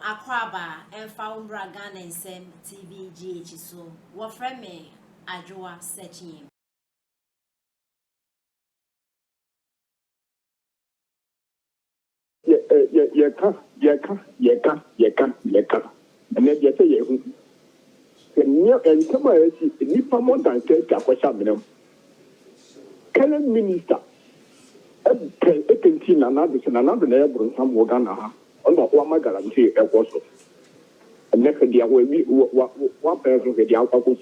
Akwaba and found Ragan and Sem TV GH so what friend me Ajua searching. Yeka. And then you say, and come on, if more than Kwasia, current minister, a canteen another neighbor, some Wagana, on the Wama guarantee a was. And next year, one person with the alcohol.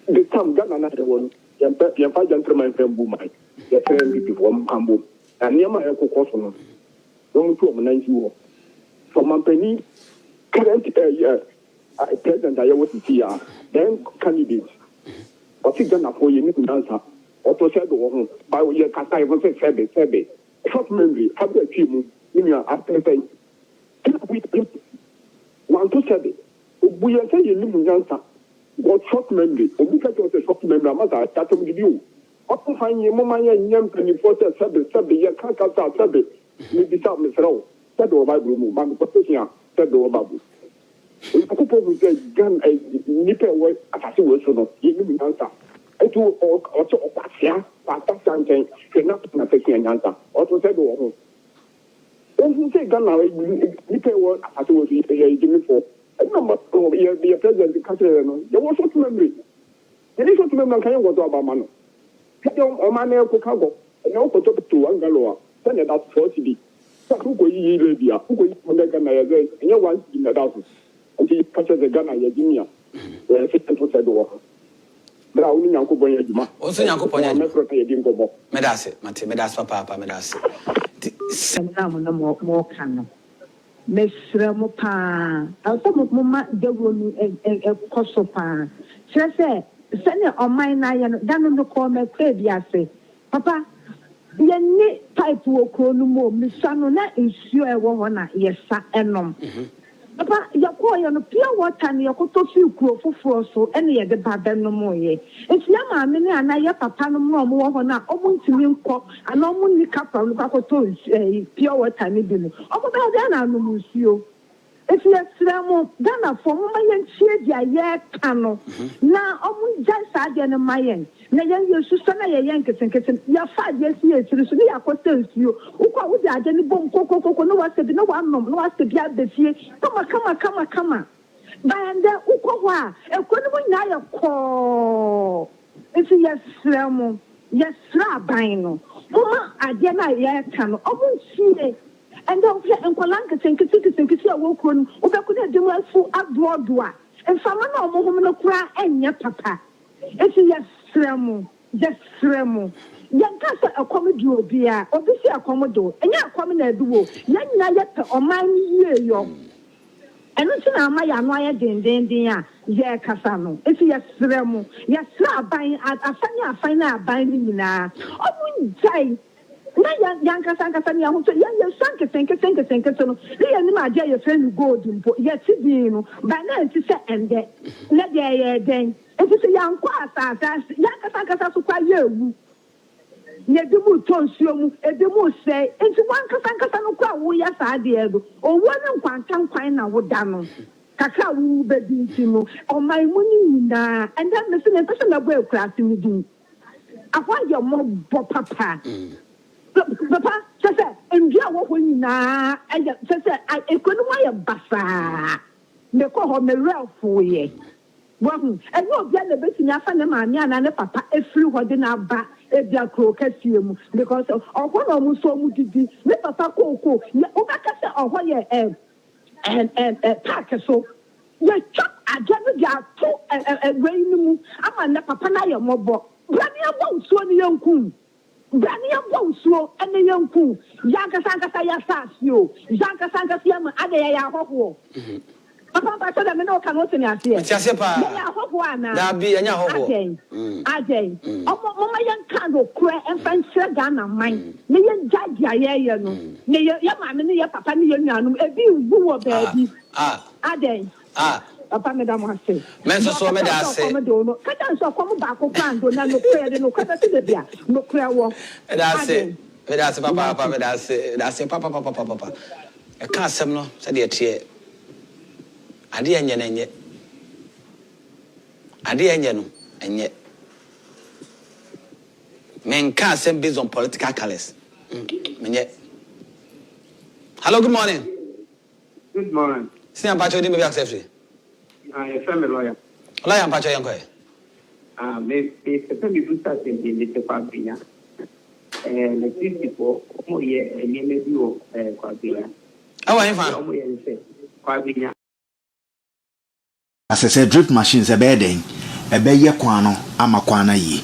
The time got another one, your five gentlemen from Boomai, the NPP from Hamburg, and near my echo cost. Don't to manage you. For my penny, current president, I was here, then candidates. But it's done for you to answer. Auto said, by your Kata, was a Febby. Short memory, have a team in your after thing. 1 to 7. We are saying you answer. What short memory? Because it was a short memory, I started with you. Often find your mamma and young 24 7, year Kaka 7. Maybe some Miss Row, said over Bible, man, Kwasia, said over Babu. We could probably say, gun a nipper work as you were giving answer. I do also Kwasia, but that's something cannot take an answer. Also said over. When you say gun, nipper work as you was giving for. I remember be a president, the country, there was short memory. There is short memory, can you go to Obama? Take your man, Chicago, and now put up to Angaloa. Send it out 40. So who go ye Libya? Who go on the Ghana again? And you want in the thousand. And he catches the Ghana Yaginia. Where 50% said over. But I only Uncle Boyama. Also, Uncle Boyama. Medase, Mate, Medas, Papa, Medas. Some more canon. Miss Ramopa. I'll some of Mamma, the woman and Kosopa. She said, send it on my nine, down on the corner, say, Papa. Yenny pipe will call no more, Miss Sanona is sure woman, yes, enom. Papa, your boy on a pure water and your coat few crow for so any of the bad no more. It's Yama, many and I, Papa, no more, almost to me, and almost couple of Bacotos, pure water, maybe. Oh, then I know you. If you have Ghana for my and cano. Now, almost just again in my end. Now, you Susanna Yankers and Kitchen, your 5 years here to the Aquatel you. Who would the Jenny Bomb Coco no one said no one no one to be at the sea. Come. By and there, Ukowa, a Quantum call. If you have Slamo, yes, Rabino. Mama, I dare not yet cano. I won't see it. And don't play and Kolanka think it's a walk on, or could have done well for Abroad. And some no more cry and your papa. It's yes, Sremo, yes, Sremo. Young Cassa a commodore beer, or this year commodore, and you're coming a duo, young Nayetta or mine year. And it's an Amaya din, yeah, Cassano. It's yes, Sremo, yes, buying at a finer binding now. I wouldn't say. Young Cassandra, who said, young Sanka, think so. They are my dear friend Gordon, yes, you by now to say, and let then. It is a young Kwasia, young Cassandra, quite you. Yet the mood told you, and the mood say, it's one Cassandra, we are sad, or one and quantum quine I would damn. Cacao will be you, or my money, and then the same person of well class in the I want your mom, Papa. Papa, and you are when now, and I couldn't wear a bassa. The call me real for ye. Well, and you'll get the best in your family, and Papa, a few what in our back, a black crocasium, because of one almost so much to be, let Papa Coco, Obacasa or what you and pack so. You chop, I gather there two and rain. I'm a Papa Naya Mobo. Granny, I won't so young coon. Granny won't slow and the young cool. Yanka Sanka Sayas, you. Yanka Sanka Siam, Adaya Hopo. Papa, I no cannot in us here. That be any hope. Ajay. Oh, my young candle, cry and find Sergana mine. Million judge, ya no. Near your mamma, near Papa, near Yanum, a view, boo, baby. Ajay. Papa, Madame Hasse. Mensa so made us say, Catan so come back, no prayer, no cutter to the beer, no prayer walk. And I say, that's Papa, that's Papa. I can't say no, said the tear. I didn't yet. I didn't and yet. Men can't send based on political colors. Hello, good morning. Good morning. See, I'm Pacho, didn't be accepted. I am a lawyer. Lawyer, Pacho, young boy. It's a very good start in the Kwasia. And the people, a name of Kwasia. How are you, fan? Kwasia. As I said, drip machines a bedding, a beya quano, amakwana ye.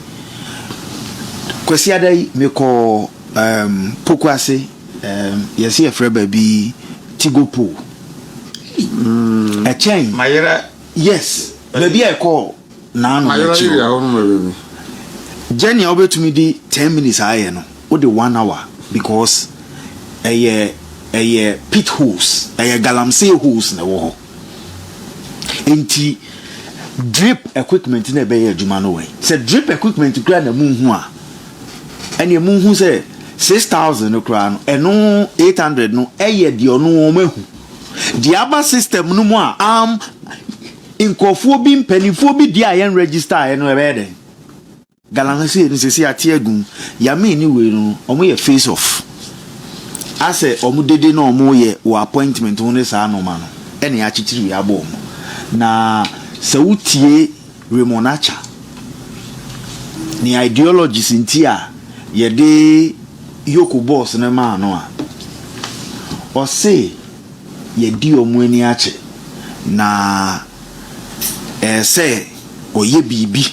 Kwasia day, me call Pukwasi, yes, here for baby Tigopo. A chain. Yes, baby, I call now. Jenny over to me the 10 minutes I know, or the 1 hour, because a pit holes, a galamsey holes in the wall. Inti drip equipment in a bay Jumano way. Said drip equipment to grant a moon and your moon who said 6,000 no crown and no 800 no a year no mehu. The other system no more in Kofobi pennyphobi DIN register and no bedding. Galamsey is a teagun, Yami anyway no or face off. I say omudede no more ye or appointment on this no man. Any attitude we are born. Na sawutie remonacha ni ideologies intia ye de yoku boss na ma no a o se ye di omuani ache na se oye bibi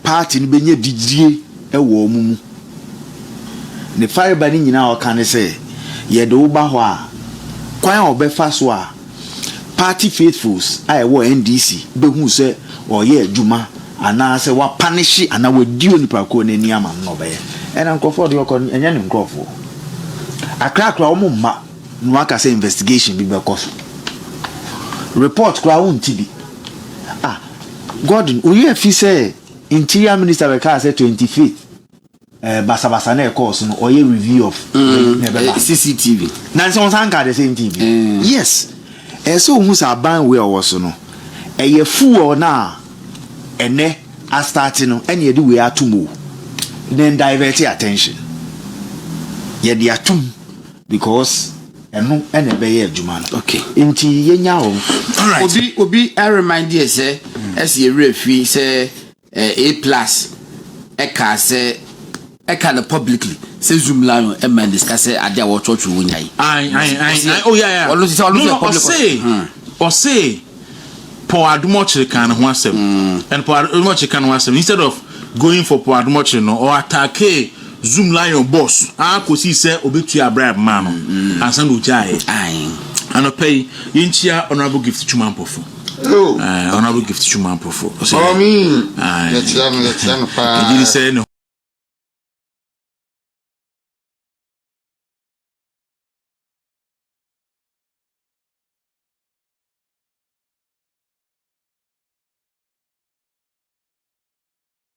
party ni benye didie e wo omumu ne fiber ni nyina o kan se ye de wo ba ho a kwan obefa so a party faithfuls I were NDC be who say or ye juma and I say what punish and I would do ni prako ne niama no be and uncle for the okon enya ni nkrofo akrakra o mumma no aka say investigation bi be koso report kra won tibi Gordon we if say interior minister be ka say 25th basa na course no or ye review of CCTV nanse on sanka the same TV yes. So who's a band where was no a ye fool na ene a starting and ye do we are to move then divert your attention ye the atum because no and a bay juman okay inti ye nya all right obi I remind you say as ye referee say A+ eka say eka the publicly say Zoom line e man discuss ade a watch you wunyai oh yeah no say Paul Adumoche kan ho asem and Paul Adumoche kan ho asem instead of going for Paul Adumoche no or attack Zoom line boss akosi say obetu abrab man no ansan do jai anopay yinchia honorable gift chumampofo honorable gift chumampofo so me let's pa did say no